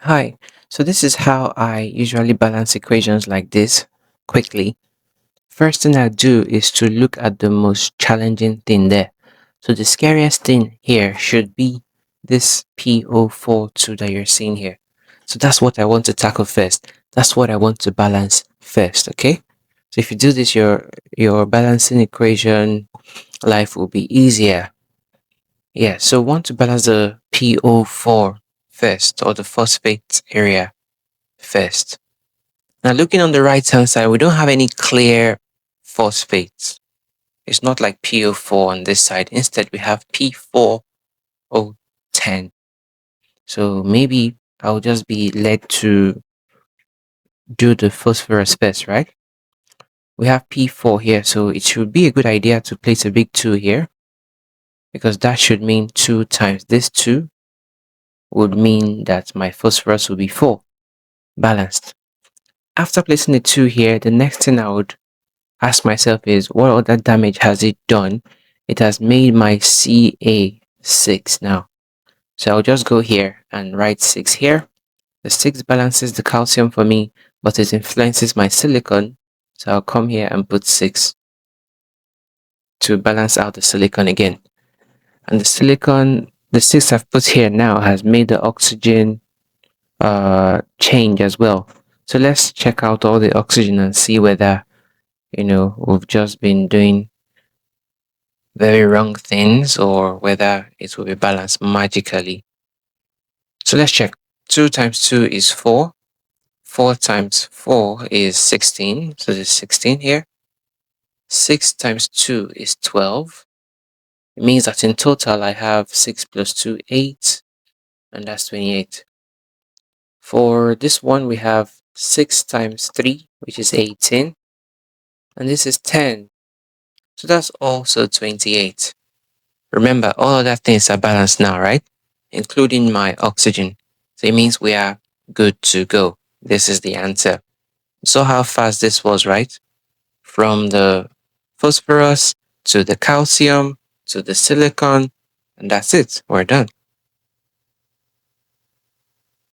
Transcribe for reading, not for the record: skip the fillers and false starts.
Hi, so this is how I usually balance equations like this quickly. First thing I do is to look at the most challenging thing there. So the scariest thing here should be this P042 that you're seeing here. So that's what I want to tackle first. That's what I want to balance first, okay? So if you do this, your balancing equation life will be easier. Yeah, so want to balance the P04 first, or the phosphate area first. Now, looking on the right hand side, we don't have any clear phosphates. It's not like PO4 on this side. Instead, we have P4O10. So maybe I'll just be led to do the phosphorus first, right? We have P4 here, so it should be a good idea to place a big 2 here, because that should mean 2 times this 2 would mean that my phosphorus will be 4, balanced. After placing the 2 here, the next thing I would ask myself is, what other damage has it done? It has made my Ca 6 now. So I'll just go here and write 6 here. The 6 balances the calcium for me, but it influences my silicon. So I'll come here and put 6 to balance out the silicon again. And the silicon, the 6 I've put here now has made the oxygen change as well. So let's check out all the oxygen and see whether, we've just been doing very wrong things or whether it will be balanced magically. So let's check. 2 times 2 is 4. 4 times 4 is 16. So there's 16 here. 6 times 2 is 12. It means that in total I have 6 plus 2, 8. And that's 28. For this one, we have 6 times 3, which is 18. And this is 10. So that's also 28. Remember, all other things are balanced now, right? Including my oxygen. So it means we are good to go. This is the answer. So how fast this was, right? From the phosphorus to the calcium to the silicon, and that's it. We're done.